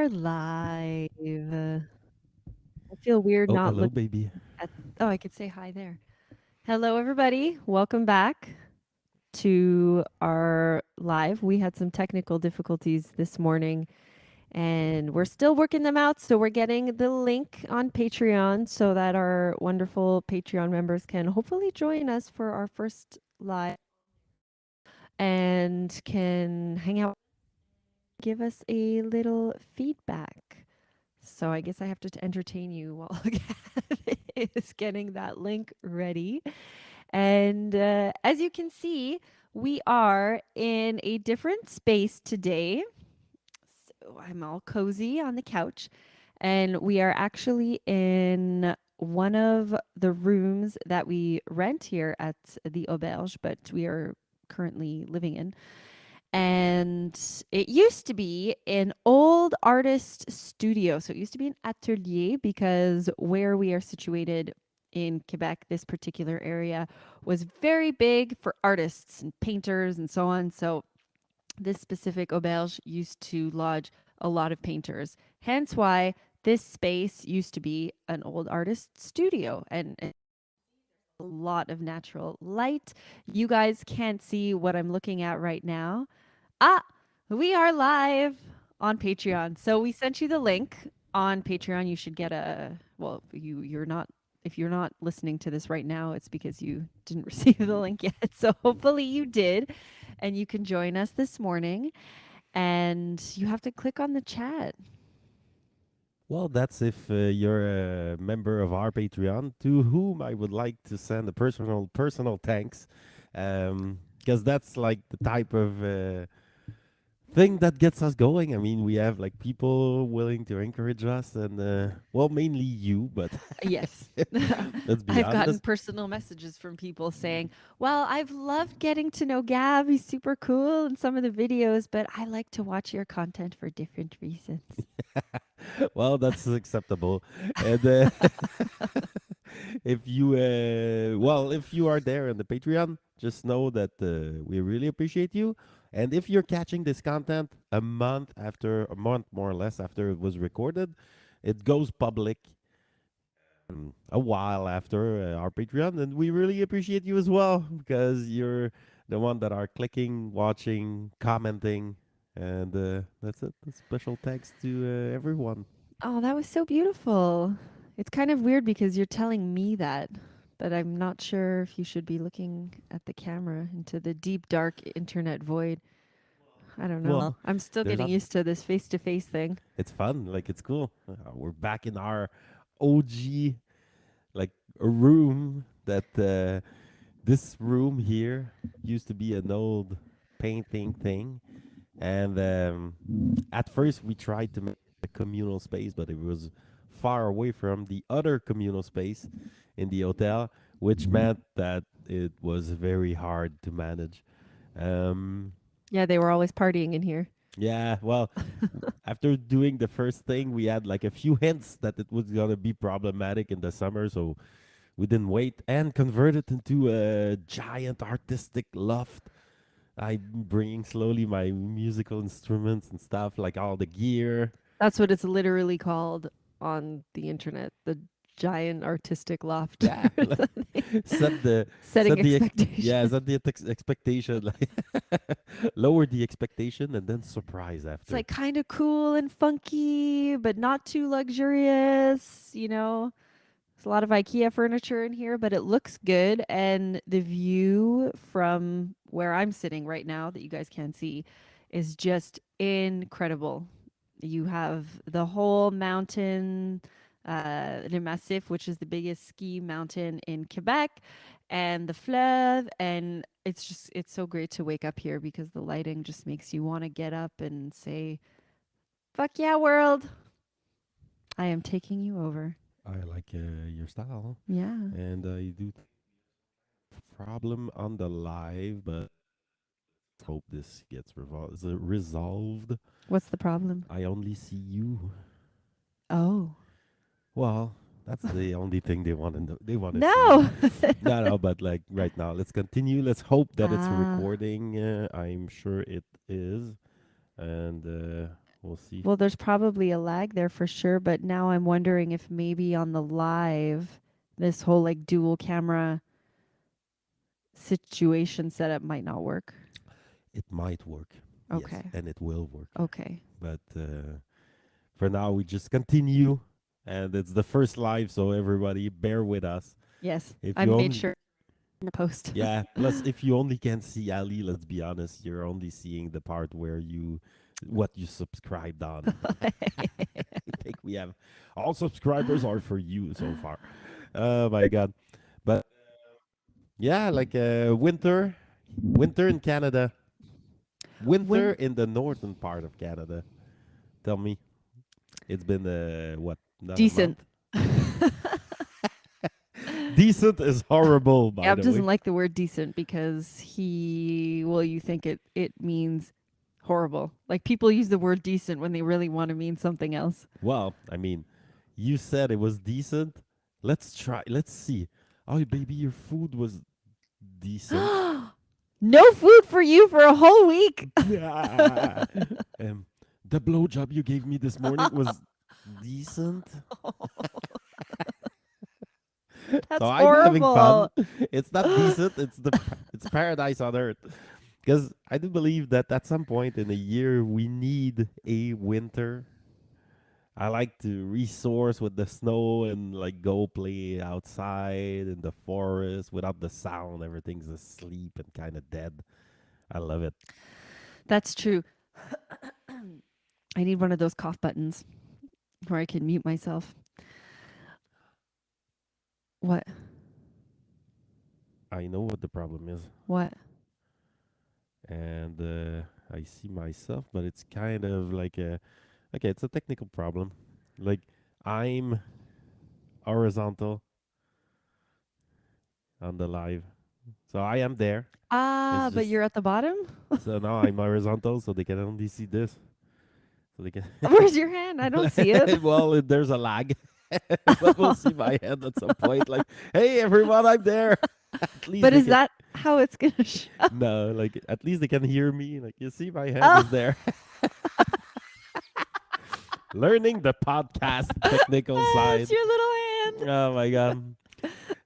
are live. I feel weird Oh, not hello, looking baby. at. Oh, I could say hi there. Hello, everybody. Welcome back to our live. We had some technical difficulties this morning and we're still working them out. So we're getting the link on Patreon so that our wonderful Patreon members can hopefully join us for our first live and can hang out, give us a little feedback. So I guess I have to entertain you while Gab is getting that link ready. And as you can see, we are in a different space today. So I'm all cozy on the couch, and we are actually in one of the rooms that we rent here at the auberge, but we are currently living in. And it used to be an old artist studio. So it used to be an atelier because where we are situated in Quebec, this particular area was very big for artists and painters and so on. So this specific auberge used to lodge a lot of painters. Hence why this space used to be an old artist studio and a lot of natural light. You guys can't see what I'm looking at right now. Ah, we are live on Patreon. So we sent you the link on Patreon. You should get a well, you're not if you're not listening to this right now, it's because you didn't receive the link yet. So hopefully you did and you can join us this morning and you have to click on the chat. Well, that's if you're a member of our Patreon, to whom I would like to send a personal thanks, because that's like the type of thing that gets us going. I mean, we have like people willing to encourage us, and well, mainly you, but Yes. let's be I've gotten honest. personal messages from people saying, "Well, I've loved getting to know Gab. He's super cool in some of the videos, but I like to watch your content for different reasons." Well, that's acceptable. And if you are there in the Patreon, just know that we really appreciate you. And if you're catching this content a month more or less after it was recorded, it goes public a while after our Patreon, and we really appreciate you as well because you're the one that are clicking, watching, commenting, and that's it. A special thanks to everyone. Oh, that was so beautiful. It's kind of weird because you're telling me that, but I'm not sure if you should be looking at the camera into the deep, dark internet void. I don't know. Well, I'm still there's getting not. used to this face to face thing. It's fun. Like it's cool. We're back in our OG like a room that this room here used to be an old painting thing, and at first we tried to make a communal space, but it was far away from the other communal space in the hotel, which meant that it was very hard to manage. Um, Yeah, they were always partying in here. yeah, well, after doing the first thing, we had like a few hints that it was gonna be problematic in the summer, so we didn't wait and convert it into a giant artistic loft. I'm bringing slowly my musical instruments and stuff, like all the gear. That's what it's literally called on the internet, the giant artistic loft. Yeah, Or like something. set the Setting yeah, expectations. set the expectation, like lower the expectation and then surprise It's after. like kind of cool and funky, but not too luxurious, you know? There's a lot of IKEA furniture in here, but it looks good. And the view from where I'm sitting right now that you guys can't see is just incredible. You have the whole mountain, Le Massif, which is the biggest ski mountain in Quebec, and the Fleuve. And it's so great to wake up here because the lighting just makes you want to get up and say, fuck yeah, world. I am taking you over. I like your style, Yeah. and you do problem on the live, but hope this gets resolved. What's the problem? I only see you. Oh. Well, that's the only thing they want to know. They want to see. No. No, no, but like right now, let's continue. Let's hope that it's Ah. recording. I'm sure it is. And we'll see. Well, there's probably a lag there for sure, but now I'm wondering if maybe on the live, this whole like dual camera situation setup might not work. It might work, yes, Okay. and it will work. Okay. But for now, we just continue, and it's the first live, so everybody bear with us. Yes. If I you made only, sure in the post. yeah. Plus, if you only can see Ali, let's be honest, you're only seeing the part where you, what you subscribed on. I think we have all subscribers are for you so far. Oh my god! But yeah, like winter in Canada, winter When in the northern part of Canada. Tell me, it's been what? Not a decent. month. Decent is horrible, by Gab the way. doesn't like the word decent because you think it means horrible. Like people use the word decent when they really want to mean something else. Well, I mean, you said it was decent. Let's try. Let's see. Oh, baby, your food was decent. No food for you for a whole week. Yeah. The blowjob you gave me this morning was decent. So That's I'm having fun. horrible. It's not decent. It's paradise on earth. Because I do believe that at some point in a year we need a winter. I like to resource with the snow and like go play outside in the forest without the sound. Everything's asleep and kind of dead. I love it. That's true. I need one of those cough buttons where I can mute myself. What? I know what the problem is, What? and I see myself, but it's kind of like a okay. It's a technical problem. Like I'm horizontal on the live, so I am there. It's But just you're at the bottom? so now I'm horizontal, so they can only see this. So they can. Where's your hand? I don't see it. Well, there's a lag, but we'll see my hand at some point. Like, hey, everyone, I'm there. At least But they is can. that how it's going to show? No, like at least they can hear me. Like, you see, my hand is Oh, there. Learning the podcast technical it's side. your little hand. Oh my god.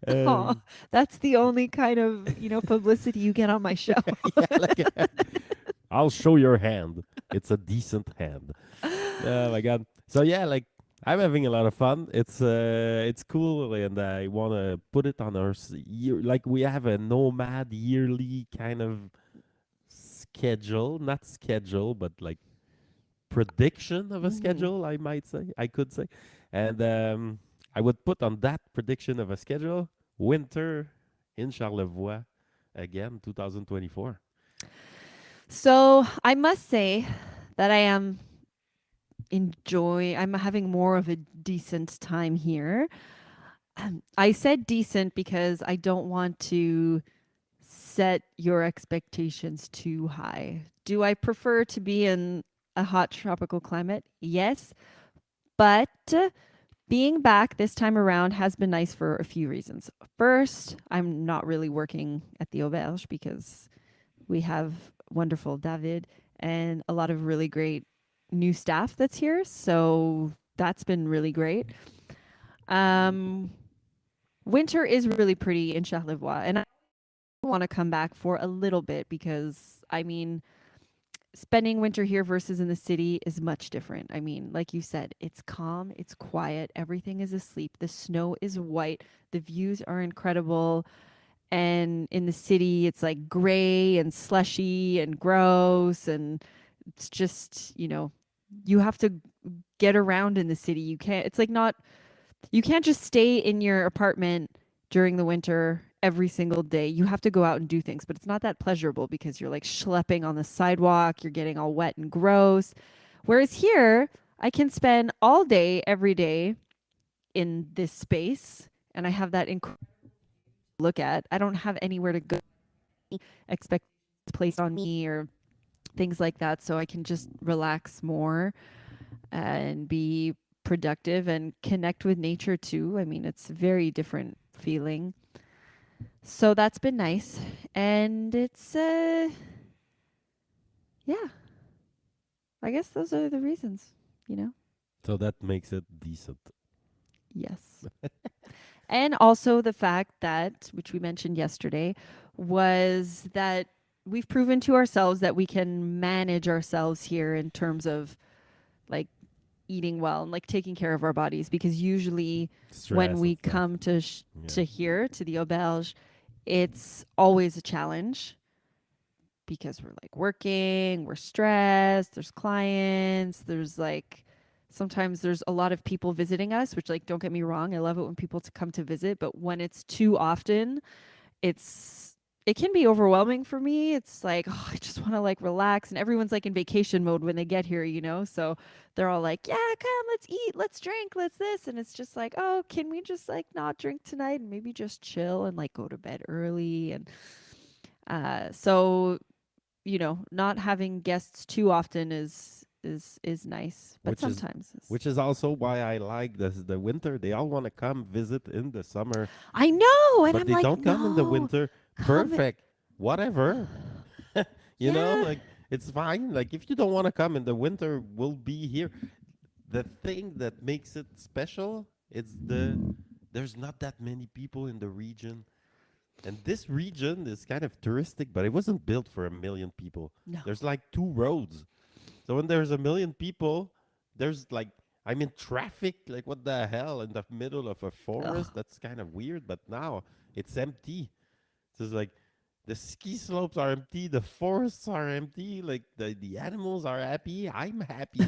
Oh, Um, that's the only kind of, publicity you get on my show. yeah, like I'll show your hand. It's a decent hand. Oh my god. So yeah, like I'm having a lot of fun. It's cool, and I want to put it on our year. Like we have a nomad yearly kind of schedule, not schedule, but like prediction of a Hmm. schedule. I might say, I could say, and I would put on that prediction of a schedule winter in Charlevoix again, 2024. So I must say that I'm having more of a decent time here. I said decent because I don't want to set your expectations too high. Do I prefer to be in a hot tropical climate? Yes, but being back this time around has been nice for a few reasons. First, I'm not really working at the auberge because we have wonderful David and a lot of really great new staff that's here. So that's been really great. Um, Winter is really pretty in Charlevoix, and I want to come back for a little bit because spending winter here versus in the city is much different. I mean, like you said, it's calm, it's quiet, everything is asleep, the snow is white, the views are incredible. And in the city, it's like gray and slushy and gross. And it's just, you have to get around in the city. It's like not, you can't just stay in your apartment during the winter every single day. You have to go out and do things, but it's not that pleasurable because you're like schlepping on the sidewalk, you're getting all wet and gross. Whereas here, I can spend all day, every day in this space, and I have that incredible look at. I don't have anywhere to go, expect placed on me or things like that. So I can just relax more and be productive and connect with nature too. I mean, it's a very different feeling. So that's been nice. And it's yeah. I guess those are the reasons, you know? So that makes it decent. Yes. And also the fact that, which we mentioned yesterday, was that we've proven to ourselves that we can manage ourselves here in terms of like eating well and like taking care of our bodies, because usually when Stress and we stuff. come to Yeah. to here to the auberge, it's always a challenge because we're like working, we're stressed, there's clients, there's like sometimes there's a lot of people visiting us, which like don't get me wrong, I love it when people to come to visit, but when it's too often, it's it can be overwhelming for me. It's like, oh, I just want to like relax, and everyone's like in vacation mode when they get here, you know? So they're all like, "Yeah, come, let's eat, let's drink, let's this." And it's just like, "Oh, can we just like not drink tonight and maybe just chill and like go to bed early?" And so not having guests too often is nice, but Which is sometimes is. which is also why I like the winter. They all want to come visit in the summer, I know, and but I'm they like, don't come in the no, winter. come. Perfect. Whatever. Yeah. Like it's fine. Like if you don't want to come in the winter, we'll be here. The thing that makes it special is there's not that many people in the region. And this region is kind of touristic, but it wasn't built for 1 million people. No. There's like two roads. So when there's 1 million people, there's like I'm in traffic. Like what the hell in the middle of a forest? Oh. That's kind of weird. But now it's empty. So it's like the ski slopes are empty, the forests are empty, like the animals are happy. I'm happy.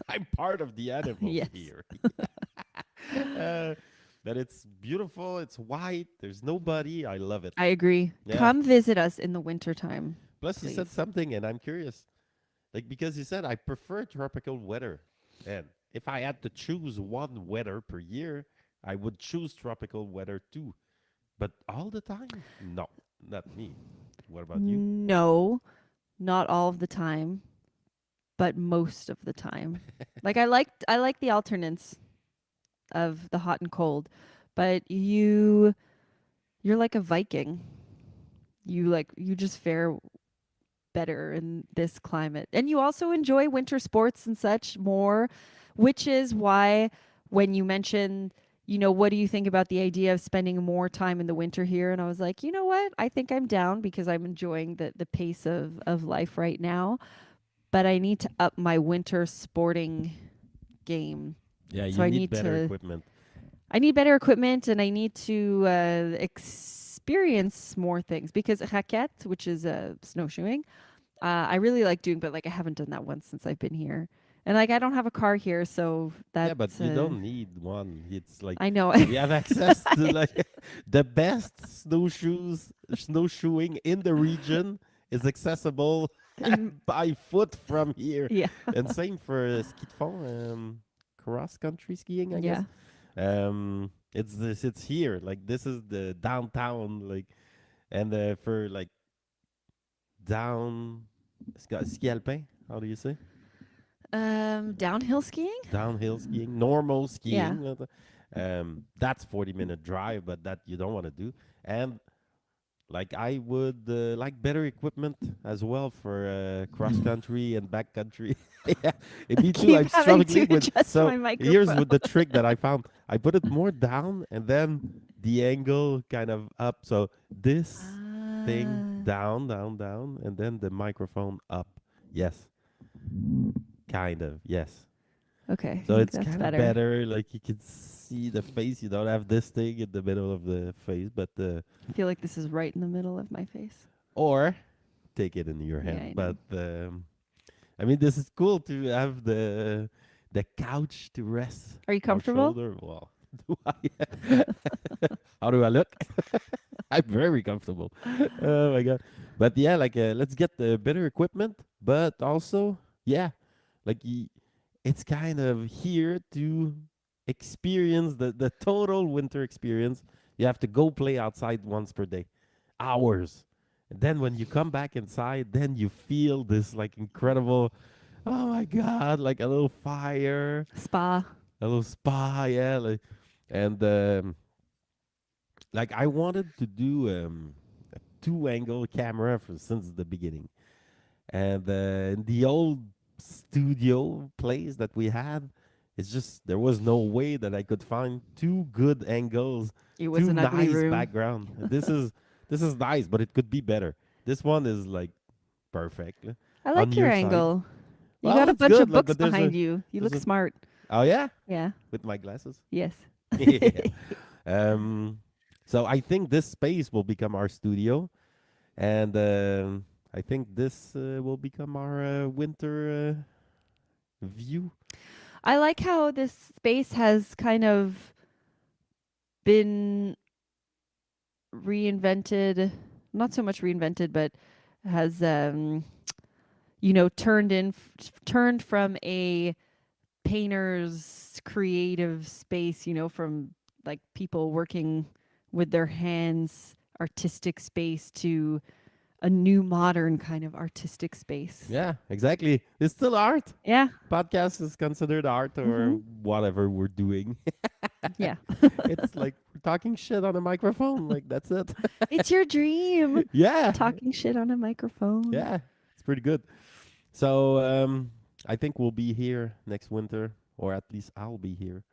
I'm part of the animals Yes. here. uh, but it's beautiful. It's white. There's nobody. I love it. I agree. Yeah. Come visit us in the wintertime, Plus, you said please. something, and I'm curious. Like, because you said I prefer tropical weather. And if I had to choose one weather per year, I would choose tropical weather too. But all the time? No, not me. What about you? No, not all of the time, but most of the time. Like I like the alternates of the hot and cold, but you're like a Viking. You just fare better in this climate. And you also enjoy winter sports and such more, which is why when you mentioned, what do you think about the idea of spending more time in the winter here? And I was like, you know what? I think I'm down because I'm enjoying the pace of life right now, but I need to up my winter sporting game. Yeah, So you need better equipment. I need better equipment, and I need to experience more things because raquette, which is snowshoeing, I really like doing, but like I haven't done that once since I've been here. And like I don't have a car here, so Yeah, but that's you don't need one. It's like I know. we have access to like the best snowshoeing in the region is accessible And by foot from here. yeah. And same for ski de fond, cross country skiing, I Yeah. guess. It's here. Like this is the downtown, like, and for like down ski alpin. How do you say? Downhill skiing? Downhill skiing, normal Yeah. skiing. That's 40-minute drive, but that you don't want to do. And like I would like better equipment as well for cross country and back country. Yeah, and I me too. keep I'm having to struggling with. adjust So my here's microphone. what the trick that I found. I put it more down and then the angle kind of up. So this thing Ah, down, down, down, and then the microphone up. Yes, kind of. Yes. okay. I So think it's that's kind of better. better. Like you can see the face. You don't have this thing in the middle of the face, but I feel like this is right in the middle of my face. or take it in your Yeah, hand. I know. But I mean, this is cool to have the couch to rest Are you our comfortable? shoulder. Well, do I? How do I look? I'm very comfortable. Oh my god! But yeah, like let's get the better equipment, but also yeah, like it's kind of here to experience the total winter experience. You have to go play outside once per day, hours. And then when you come back inside, then you feel this like incredible, oh my god, like a little fire, Spa. a little spa, yeah, like, and like I wanted to do a two-angle camera since the beginning, and in the old studio place that we had, it's just there was no way that I could find two good angles, It was two an ugly nice room. background. This is nice, but it could be better. This one is like perfect I on like your your side. angle. You Well, got a it's bunch good. of Like, books but there's behind a you. You there's look a smart. oh yeah, Yeah. with my glasses. Yes. Yeah. Um. So I think this space will become our studio, and I think this will become our winter view. I like how this space has kind of been reinvented, not so much reinvented, but has turned from a painter's creative space, from like people working with their hands, artistic space, to a new modern kind of artistic space. Yeah, exactly. It's still art. Yeah. Podcast is considered art or Mhm. whatever we're doing. Yeah. It's like we're talking shit on a microphone. Like that's it. It's your dream. Yeah, Talking shit on a microphone. yeah, it's pretty good. So I think we'll be here next winter, or at least I'll be here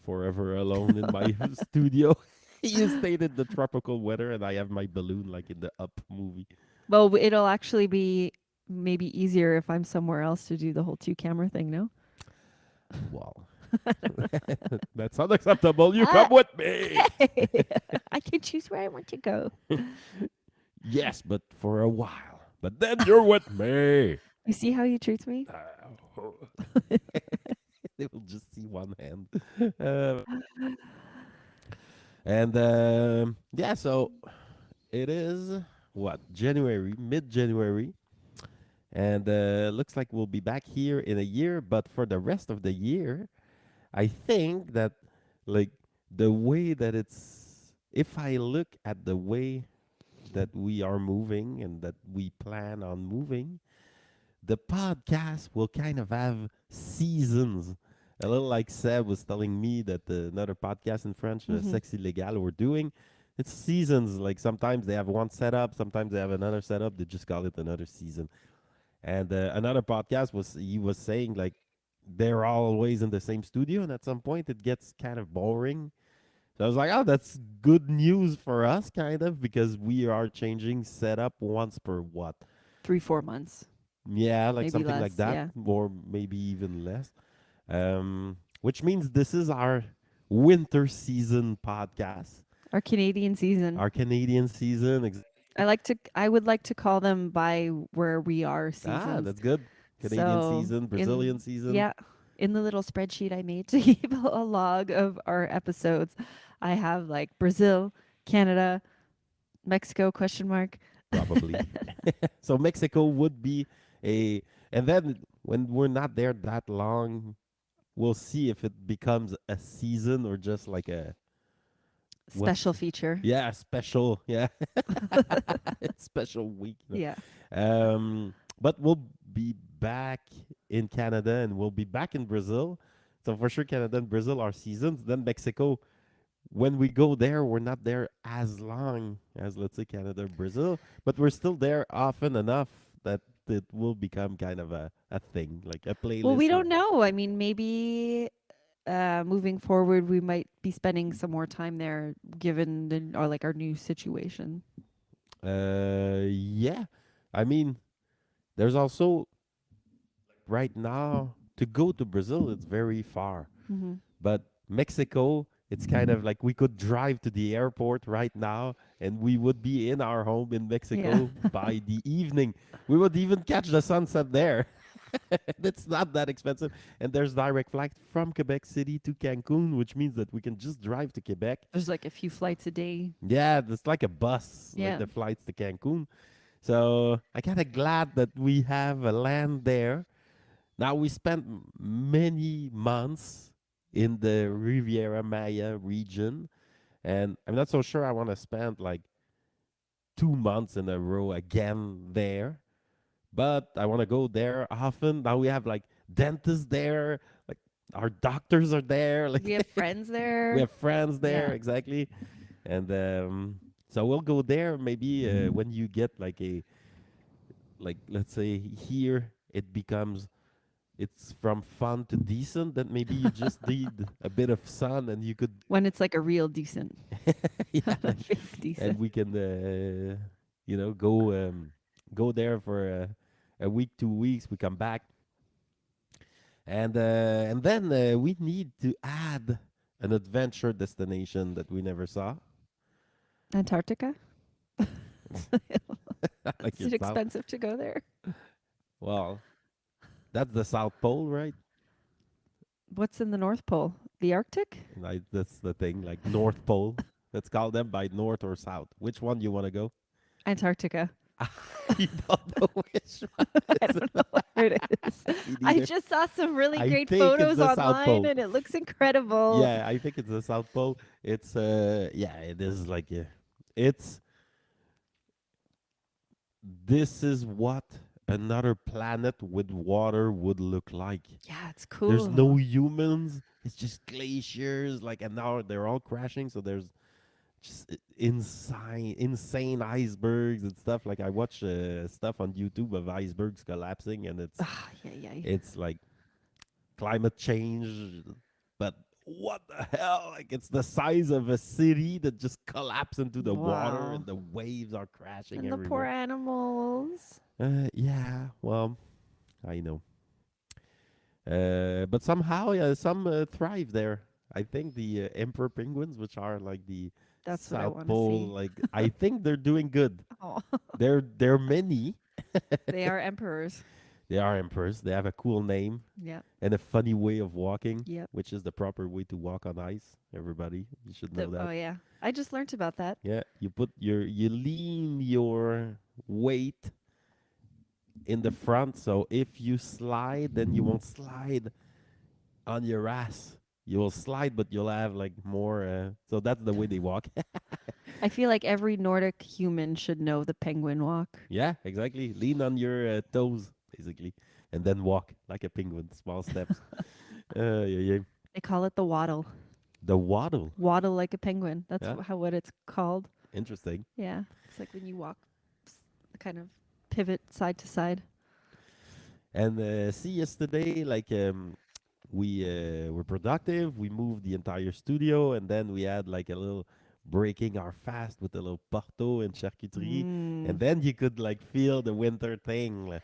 forever alone in my studio. You stated the tropical weather, and I have my balloon like in the Up movie. Well, it'll actually be maybe easier if I'm somewhere else to do the whole two camera thing, no? Well, that's unacceptable. You come Ah, with me. hey, I can choose where I want to go. Yes, but for a while. But then you're with me. You see how he treats me? They will just see one hand. Uh, and yeah, so it is what January, mid-January, and looks like we'll be back here in a year. But for the rest of the year, I think that like the way that if I look at the way that we are moving and that we plan on moving, the podcast will kind of have seasons. A little like Seb was telling me that another podcast in French, Hmm. Sexy Legal, we're doing. It's seasons. Like sometimes they have one setup, sometimes they have another setup. They just call it another season. And another podcast he was saying like they're always in the same studio, and at some point it gets kind of boring. So I was like, oh, that's good news for us, kind of, because we are changing setup once per what? 3-4 months, Yeah, like maybe something like less. that, Yeah. or maybe even less. Which means this is our winter season podcast, Our Canadian season. our Canadian season. I would like to call them by where we are Ah, seasons. that's good. Canadian So season, Brazilian in season. yeah, in the little spreadsheet I made to keep a log of our episodes, I have like Brazil, Canada, Mexico question mark. Probably. So Mexico would be a, and then when we're not there that long, we'll see if it becomes a season or just like a Special what's feature. yeah special yeah it's special week. Yeah. But we'll be back in Canada and we'll be back in Brazil. So for sure, Canada and Brazil are seasons. Then Mexico, when we go there, we're not there as long as let's say Canada or Brazil, but we're still there often enough that it will become kind of a thing, like a Well, we playlist or don't know. I mean, maybe moving forward, we might be spending some more time there, given our new situation. yeah. I mean, there's also right now to go to Brazil, it's very far. Hmm. But Mexico, it's kind of like we could drive to the airport right now and we would be in our home in Yeah. Mexico by the evening. We would even catch the sunset there. It's not that expensive. And there's direct flight from Quebec City to Cancun, which means that we can just drive to Quebec. There's like a few flights a day. Yeah, it's like a bus, like Yeah. the flights to Cancun. So I kind of glad that we have a land there. Now we spent many months in the Riviera Maya region, and I'm not so sure I want to spend like 2 months in a row again there. But I want to go there often. Now we have like dentists there, like our doctors are there, We like have friends we there. have friends there, Yeah. exactly. And so we'll go there maybe when you get like a like let's say here it becomes it's from fun to decent, then maybe you just need a bit of sun and you could When it's like a real decent, yeah, not a fake and decent. we can go there for a week, 2 weeks. We come back, and then we need to add an adventure destination that we never saw. Antarctica? Like Is it yourself. expensive to go there? Well, that's the South Pole, right? What's in the North Pole? The Arctic? Like that's the thing, like North Pole. Let's call them by north or south. Which one you want to go? Antarctica. You don't know which one I is don't know where it is. it. Me I neither. just saw some really I great think it's photos the South online Pole. and it looks incredible. Yeah, I think it's the South Pole. It's yeah, it is like it's this is what another planet with water would look like. Yeah, it's There's no cool. humans. It's just glaciers, like, and now they're all crashing. So there's just insane icebergs and stuff. Like I watch stuff on YouTube of icebergs collapsing, and Ah, yeah, yeah. it's like climate change, but what the hell? Like it's the size of a city that just collapsed into the water, Wow. and the waves are crashing And the poor everywhere. animals. Yeah, well, I know. But somehow, yeah, some thrive there. I think the emperor penguins, which are like the That's what I South want to Pole, see. like I think they're doing good. Oh, They're many. they are emperors. They are emperors. They have a cool name Yeah. and a funny way of walking, Yep. which is the proper way to walk on ice. Everybody, you should know Oh that. yeah. I just learned about that. Yeah, you lean your weight in the front, so if you slide, then you won't slide on your ass. You will slide, but you'll have like more. So that's the way they walk. I feel like every Nordic human should know the penguin walk. Yeah, exactly. Lean on your toes, basically, and then walk like a penguin, small steps. Yeah, yeah. They call it the waddle. The waddle. Waddle like a penguin. That's Yeah, how what it's called. interesting. Yeah. It's like when you walk kind of pivot side to side. And see, yesterday, like we were productive. We moved the entire studio, and then we had like a little breaking our fast with a little porto and charcuterie, and Mm. then you could like feel the winter thing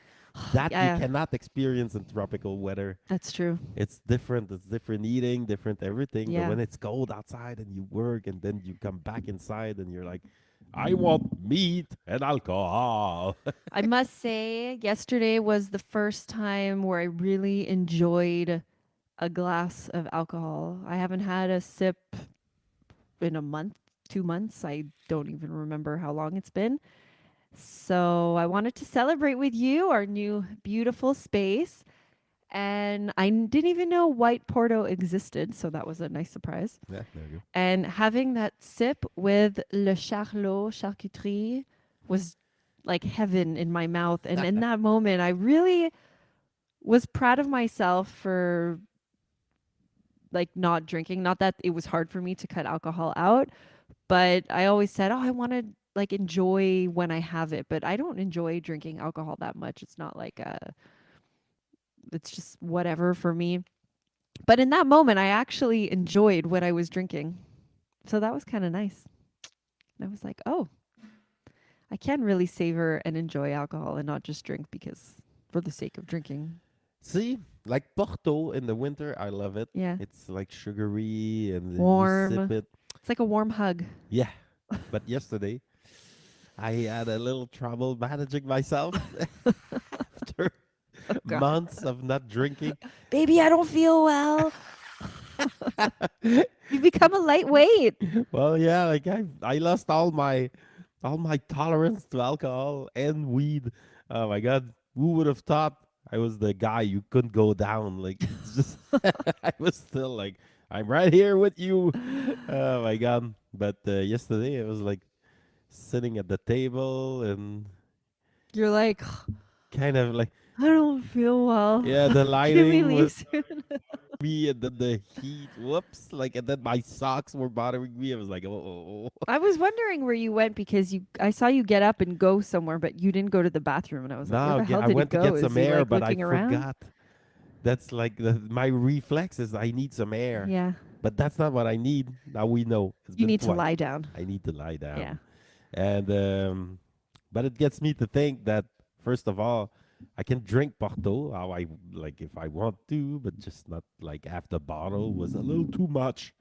that you Yeah, cannot experience in tropical weather. that's true. It's different. It's different eating, different everything. But Yeah. when it's cold outside and you work, and then you come back inside and you're like, I want meat and alcohol. I must say, yesterday was the first time where I really enjoyed a glass of alcohol. I haven't had a sip in a month, 2 months. I don't even remember how long it's been. So I wanted to celebrate with you our new beautiful space. And I didn't even know white Porto existed. So that was a nice surprise. Yeah, there you go. And having that sip with Le Charlot charcuterie was like heaven in my mouth. And in that moment, I really was proud of myself for like not drinking. Not that it was hard for me to cut alcohol out, but I always said, "Oh, I want to like enjoy when I have it." But I don't enjoy drinking alcohol that much. It's not like it's just whatever for me. But in that moment, I actually enjoyed what I was drinking. So that was kind of nice. And I was like, "Oh, I can really savor and enjoy alcohol and not just drink because for the sake of drinking." See, like Porto in the winter, I love it. Yeah. It's like sugary and you sip Warm. it. It's like a warm hug. Yeah. But yesterday, I had a little trouble managing myself after Oh god. months of not drinking. Baby, I don't feel well. You become a lightweight. Well, yeah, like I lost all my tolerance to alcohol and weed. Oh my god, who would have thought I was the guy you couldn't go down? Like it's just I was still like I'm right here with you. Oh my god! But yesterday it was like sitting at the table and You're like, kind of like I don't feel well. yeah, the Can we lighting leave was soon? me and then the heat. Whoops! Like and then my socks were bothering me. I was like, oh. I was wondering where you went because I saw you get up and go somewhere, but you didn't go to the bathroom, and I was like, where No, the hell I did he went to go? get Is some he air, like but I looking around? forgot. That's like my reflex is I need some air, Yeah. but that's not what I need. Now we know it's You been need to twice. lie down. I need to lie Yeah. down, and but it gets me to think that first of all, I can drink Porto how I like if I want to, but just not like half the bottle was a little too much.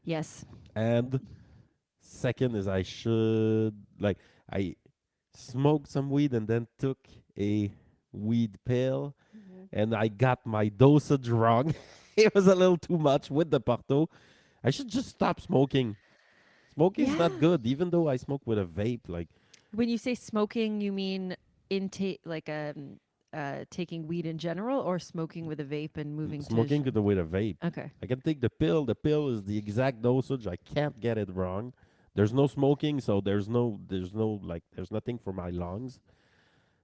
Yes. And second is I should like I smoked some weed and then took a weed pill Mhm. and I got my dosage wrong. It was a little too much with the Porto. I should just stop smoking. Smoking is not Yeah. good, even though I smoke with a vape. Like When you say smoking, you mean intake like taking weed in general, or smoking with a vape and moving to smoking with a vape. Okay. I can take the pill. The pill is the exact dosage. I can't get it wrong. There's no smoking, so there's nothing for my lungs.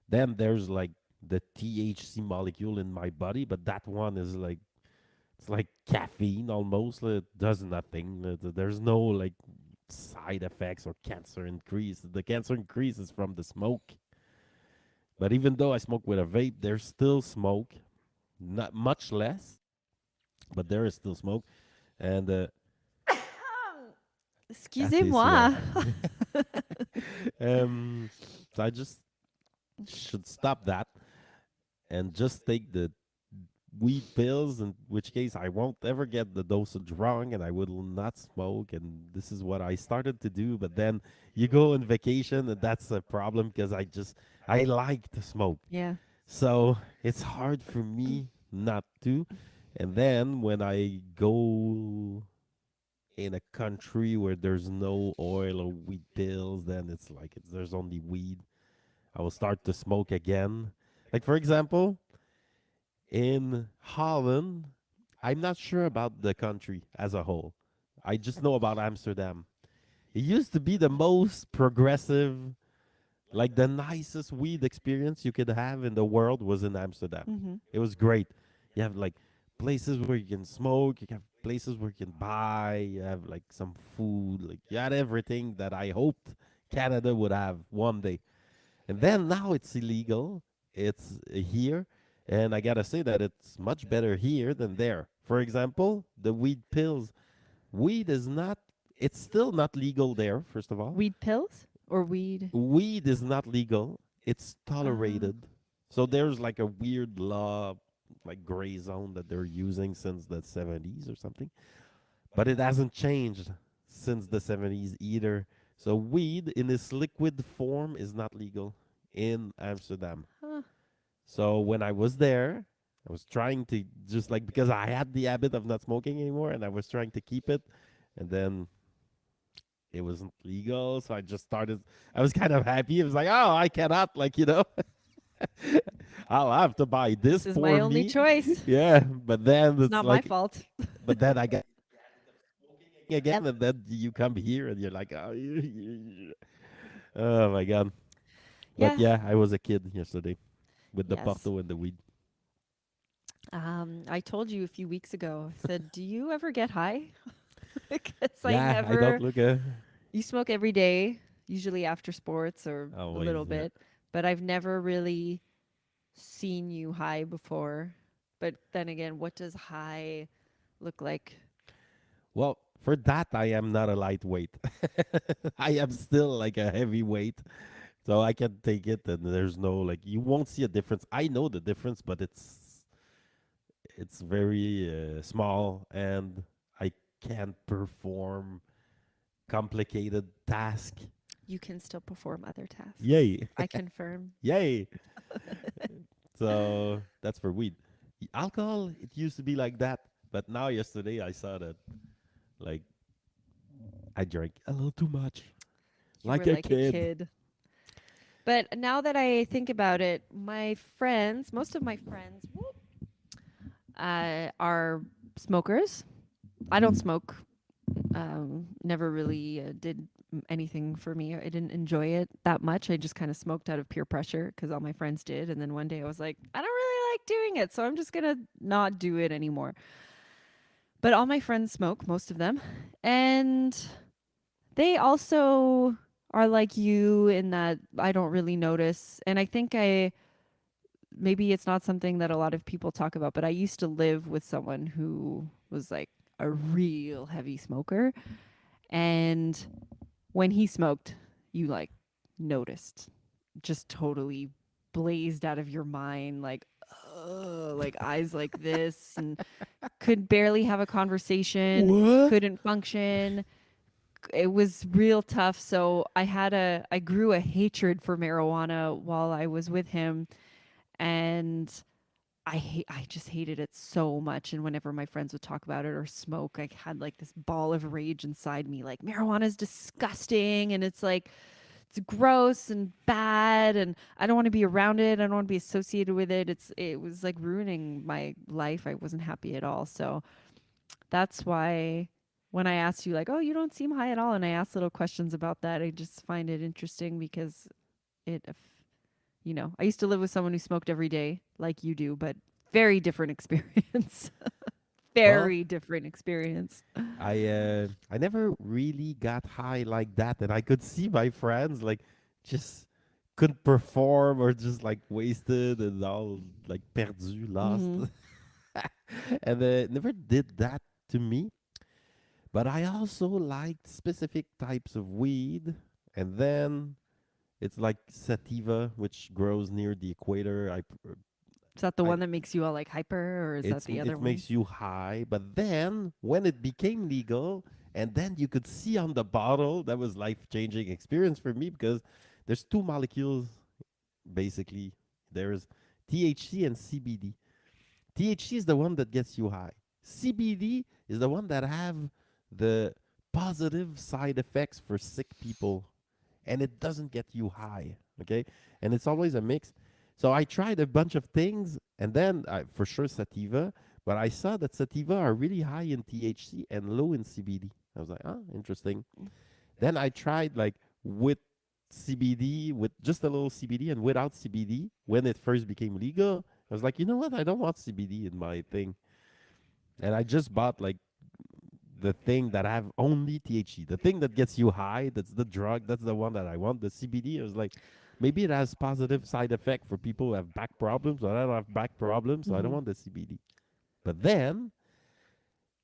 Then there's like the THC molecule in my body, but that one is like it's like caffeine almost. It does nothing. There's no like side effects or cancer increase. The cancer increase is from the smoke. But even though I smoke with a vape, there's still smoke. Not much less, but there is still smoke. And Excusez-moi. um, so I just should stop that and just take the weed pills, in which case I won't ever get the dosage wrong and I will not smoke. And this is what I started to do. But then you go on vacation, and that's a problem because I like to smoke. Yeah. So it's hard for me not to. And then when I go in a country where there's no oil or weed pills, then there's only weed. I will start to smoke again. Like for example, in Holland, I'm not sure about the country as a whole. I just know about Amsterdam. It used to be the most progressive, like the nicest weed experience you could have in the world was in Amsterdam. Mhm. It was great. You have like places where you can smoke, you have places where you can buy, you have like some food, like you had everything that I hoped Canada would have one day. And then now it's illegal. It's here. And I got to say that it's much better here than there. For example, the weed pills. Weed is not, it's still not legal there, first of all. Weed pills or weed? Weed is not legal, it's Ah. tolerated. So there's like a weird law, like gray zone that they're using since the 70s or something. But it hasn't changed since the 70s either. So weed in its liquid form is not legal in Amsterdam. Huh. So when I was there, I was trying to just like because I had the habit of not smoking anymore and I was trying to keep it and then it wasn't legal, so I just started I was kind of happy. It was like, "Oh, I cannot I'll have to buy This this is my for only me." choice. Yeah, but then It's it's not my like fault. but then I got again, and then you come here and you're like, oh, oh my god. But Yeah. yeah, I was a kid yesterday with the Yes. Porto and the weed. I told you a few weeks ago. I said, "Do you ever get high?" Because I Yeah, I don't never. look You smoke every day, usually after sports or a always. little Yeah. bit, but I've never really seen you high before. But then again, what does high look like? Well, for that, I am not a lightweight. I am still like a heavyweight, so I can take it. And there's no like you won't see a difference. I know the difference, but it's very small, and I can't perform complicated task. You can still perform other tasks. Yay. I confirm. Yay. So that's for weed. Alcohol, it used to be like that, but now yesterday I saw that like I drank a little too much, You were like a like a kid. kid. But now that I think about it, my friends, most of my friends, are smokers. I don't smoke. Never really did anything for me. I didn't enjoy it that much. I just kind of smoked out of peer pressure because all my friends did. And then one day I was like, I don't really like doing it. So I'm just going to not do it anymore. But all my friends smoke, most of them. And they also are like you in that I don't really notice. And I think maybe it's not something that a lot of people talk about, but I used to live with someone who was like a real heavy smoker. And when he smoked, you like noticed, just totally blazed out of your mind, like eyes like this, and could barely have a conversation, What? couldn't function. It was real tough. So I grew a hatred for marijuana while I was with him, and I just hated it so much. And whenever my friends would talk about it or smoke, I had like this ball of rage inside me, like marijuana is disgusting, and it's gross and bad, and I don't want to be around it. I don't want to be associated with it. It was like ruining my life. I wasn't happy at all. So that's why when I asked you like, "Oh, you don't seem high at all," and I asked little questions about that, I just find it interesting because I used to live with someone who smoked every day like you do, but very different experience. Well, Very different experience. I never really got high like that, and I could see my friends like just couldn't perform or just like wasted and all like perdu, lost, Mhm. and never did that to me. But I also liked specific types of weed, and then it's like sativa, which grows near the equator. Is that the I one that makes you all like hyper, or is that the other it one? makes you high, but then when it became legal, and then you could see on the bottle, that was life changing experience for me because there's two molecules basically. There's THC and CBD. THC is the one that gets you high. CBD is the one that have the positive side effects for sick people, and it doesn't get you high. Okay, and it's always a mix. So I tried a bunch of things, and then for sure sativa, but I saw that sativa are really high in THC and low in CBD. I was like, oh, interesting. Then I tried like with CBD, with just a little CBD and without CBD when it first became legal. I was like, you know what? I don't want CBD in my thing. And I just bought like the thing that have only THC, the thing that gets you high. That's the drug. That's the one that I want. The CBD. I was like, maybe it has positive side effect for people who have back problems. But I don't have back problems, so I don't Mhm. want the CBD. But then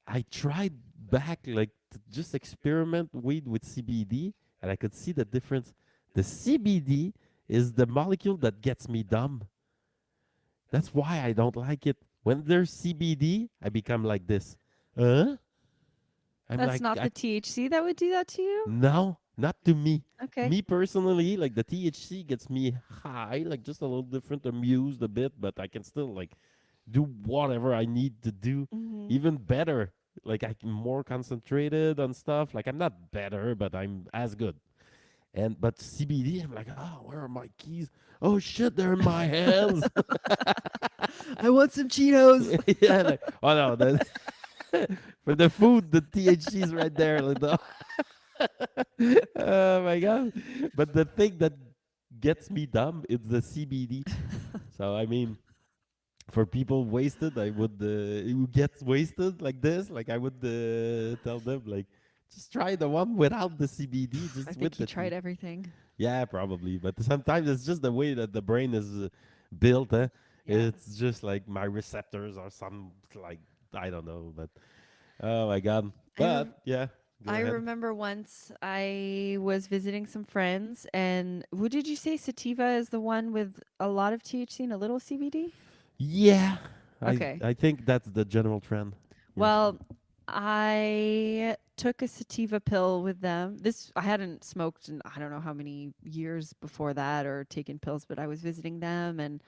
I tried back like to just experiment weed with CBD, and I could see the difference. The CBD is the molecule that gets me dumb. That's why I don't like it. When there's CBD, I become like this. Huh? I'm That's like, not the THC that would do that to you? no, not to me. Okay. Me personally, like the THC gets me high, like just a little different, amused a bit, but I can still like do whatever I need to do, Mhm. even better. Like I'm more concentrated on stuff. Like I'm not better, but I'm as good. And but CBD, I'm like, oh, where are my keys? Oh shit, they're in my hands. I want some Cheetos. Yeah, like oh no, for the food, the THC is right there. Like, oh my god! But the thing that gets me dumb is the CBD. So I mean, for people wasted, I would who gets wasted like this, like I would tell them like just try the one without the CBD, I just think with he the tried everything. yeah, probably. But sometimes it's just the way that the brain is built. Yeah. It's just like my receptors or some like I don't know. But oh my god! I But rem- yeah, go I ahead. remember once I was visiting some friends, and what did you say? Sativa is the one with a lot of THC and a little CBD? Yeah, I Okay. I think that's the general trend. Yes. Well, I took a sativa pill with them. This I hadn't smoked in I don't know how many years before that or taken pills, but I was visiting them, and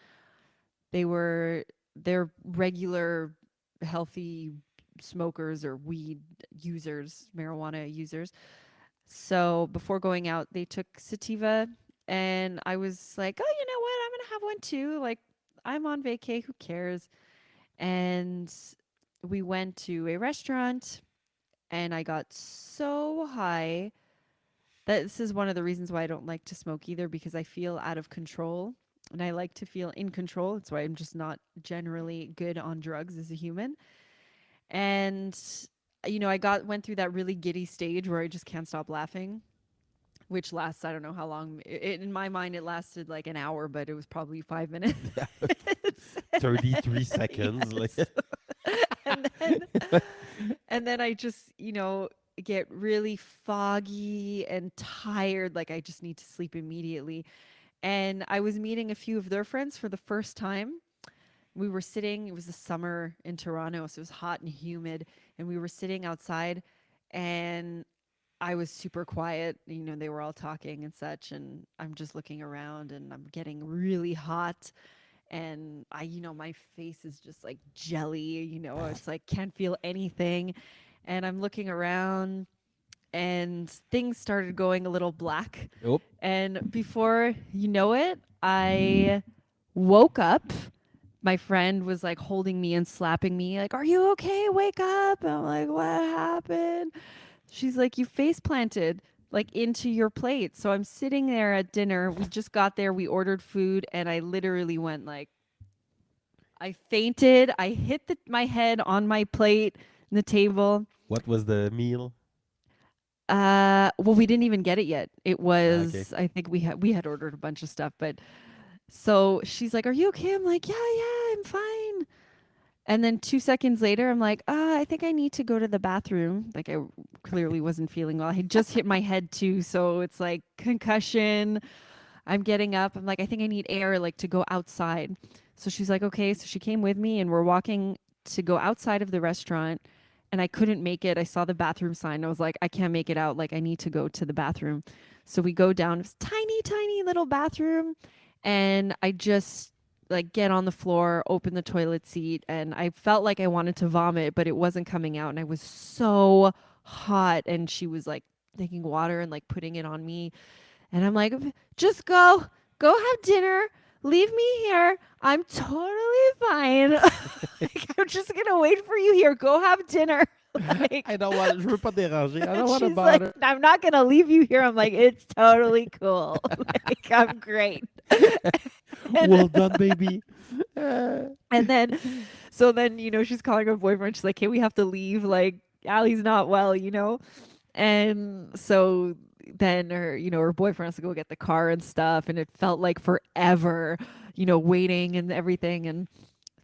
they're regular healthy smokers or weed users, marijuana users. So before going out, they took sativa, and I was like, "Oh, you know what? I'm gonna have one too. Like, I'm on vacay. Who cares?" And we went to a restaurant, and I got so high that this is one of the reasons why I don't like to smoke either, because I feel out of control, and I like to feel in control. That's why I'm just not generally good on drugs as a human. And I got went through that really giddy stage where I just can't stop laughing. which lasts, I don't know how long. In my mind, it lasted like an hour, but it was probably 5 minutes. 33 seconds. Like, Yes. and then and then I just, get really foggy and tired. Like I just need to sleep immediately. And I was meeting a few of their friends for the first time. We were sitting, it was the summer in Toronto, so it was hot and humid. And we were sitting outside, and I was super quiet. They were all talking and such. And I'm just looking around, and I'm getting really hot. And my face is just like jelly, it's like can't feel anything. And I'm looking around, and things started going a little black. oh, And before you know it, I woke up. My friend was like holding me and slapping me, like, "Are you okay? Wake up." And I'm like, "What happened?" She's like, "You face planted like into your plate." So I'm sitting there at dinner. We just got there. We ordered food, and I literally went like, I fainted. I hit my head on my plate, the table. what was the meal? Well, we didn't even get it yet. It Ah, okay. was, I think we had ordered a bunch of stuff, but so she's like, "Are you okay?" I'm like, "Yeah, yeah, I'm fine." And then 2 seconds later, I'm like, I think I need to go to the bathroom. Like I clearly wasn't feeling well. I had just hit my head too, so it's like concussion. I'm getting up. I'm like, I think I need air, like to go outside. So she's like, okay. So she came with me, and we're walking to go outside of the restaurant. And I couldn't make it. I saw the bathroom sign. I was like, I can't make it out. Like, I need to go to the bathroom. So we go down. It's tiny, tiny little bathroom. And I just like get on the floor, open the toilet seat, and I felt like I wanted to vomit, but it wasn't coming out. And I was so hot. And she was like taking water and like putting it on me, and I'm like, just go have dinner. Leave me here. I'm totally fine. Like, I'm just going to wait for you here. Go have dinner. I Like, don't want. Je veux pas déranger. I and don't want to she's like, bother. I'm not going to leave you here. I'm like, it's totally cool. Like, I'm great. and, Well done, baby. Uh, and then, so then, she's calling her boyfriend. She's like, hey, we have to leave. Like, Allie's not well. And so then her boyfriend has to go get the car and stuff, and it felt like forever, waiting and everything. And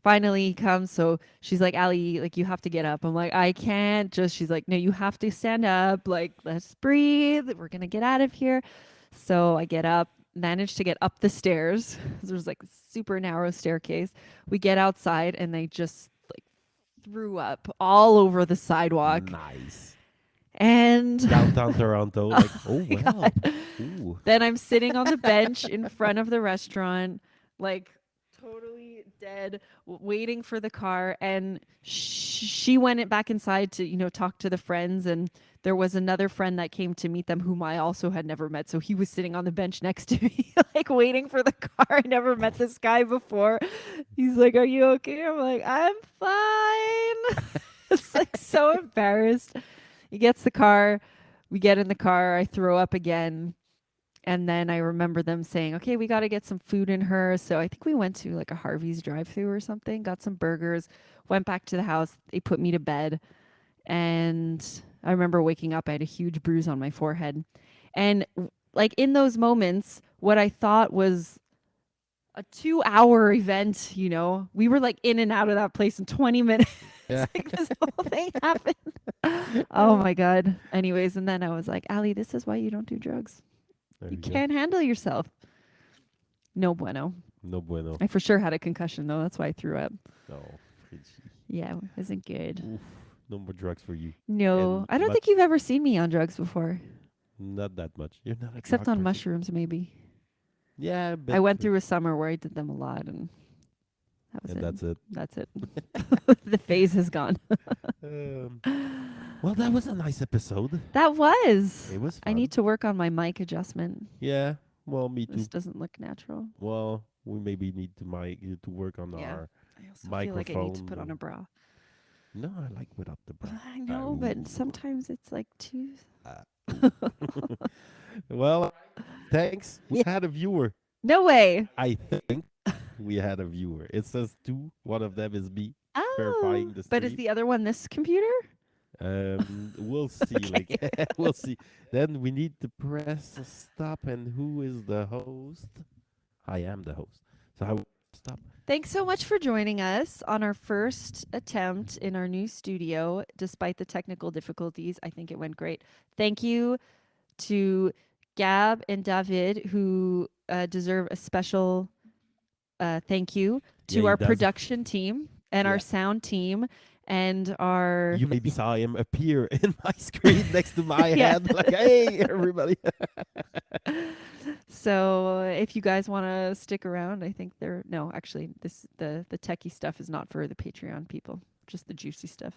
finally he comes. So she's like, "Ali, like you have to get up." I'm like, "I can't just." She's like, "No, you have to stand up. Like, let's breathe. We're gonna get out of here." So I get up, managed to get up the stairs. There's like a super narrow staircase. We get outside, and they just like threw up all over the sidewalk. nice. And Downtown Toronto. Like, oh oh my well. God. Ooh. Then I'm sitting on the bench in front of the restaurant, like totally dead, waiting for the car. And she went back inside to, talk to the friends. And there was another friend that came to meet them, whom I also had never met. So he was sitting on the bench next to me, like waiting for the car. I never met this guy before. He's like, "Are you okay?" I'm like, "I'm fine." It's like so embarrassed. He gets the car. We get in the car. I throw up again. And then I remember them saying, "Okay, we got to get some food in her." So I think we went to like a Harvey's drive through or something, got some burgers, went back to the house. They put me to bed. And I remember waking up. I had a huge bruise on my forehead. And like in those moments, what I thought was a 2-hour event, we were like in and out of that place in 20 minutes. Yeah. Like this whole thing happened. Oh my God. Anyways, and then I was like, "Ali, this is why you don't do drugs. There You you go. can't handle yourself." No bueno. No bueno. I for sure had a concussion though. That's why I threw up. No, Fritzy. Yeah, it wasn't good. Oof. No more drugs for you. No, And I don't think much. you've ever seen me on drugs before, Not that much. You're not a except drug on person. mushrooms, maybe. Yeah, I but went through a summer where I did them a lot, and that was and it. that's it. That's it. The phase has gone. Um, well, that was a nice episode. That was. It was I need fun. to work on my mic adjustment. Yeah. Well, me This too. doesn't look natural. Well, we maybe need to to work on Yeah. our I also feel like I need to microphone. put on a bra. No, I like without the bra. I know, but Ooh. sometimes it's like too. Ooh. Well, thanks. We Yeah. had a viewer. No way. I think we had a viewer. It says two. One of them is me Oh, verifying the but is stream. the other one this computer? We'll see. Like Okay. we'll see. Then we need to press a stop. And who is the host? I am the host. So how stop? Thanks so much for joining us on our first attempt in our new studio. Despite the technical difficulties, I think it went great. Thank you to Gab and David, who deserve a special thank you, Yeah, to he our does. production team and our Yeah. sound team and our You maybe saw him appear in my screen next to my yeah. head, like, "Hey, everybody!" So if you guys want to stick around, I think they're no, actually, this the techie stuff is not for the Patreon people, just the juicy stuff.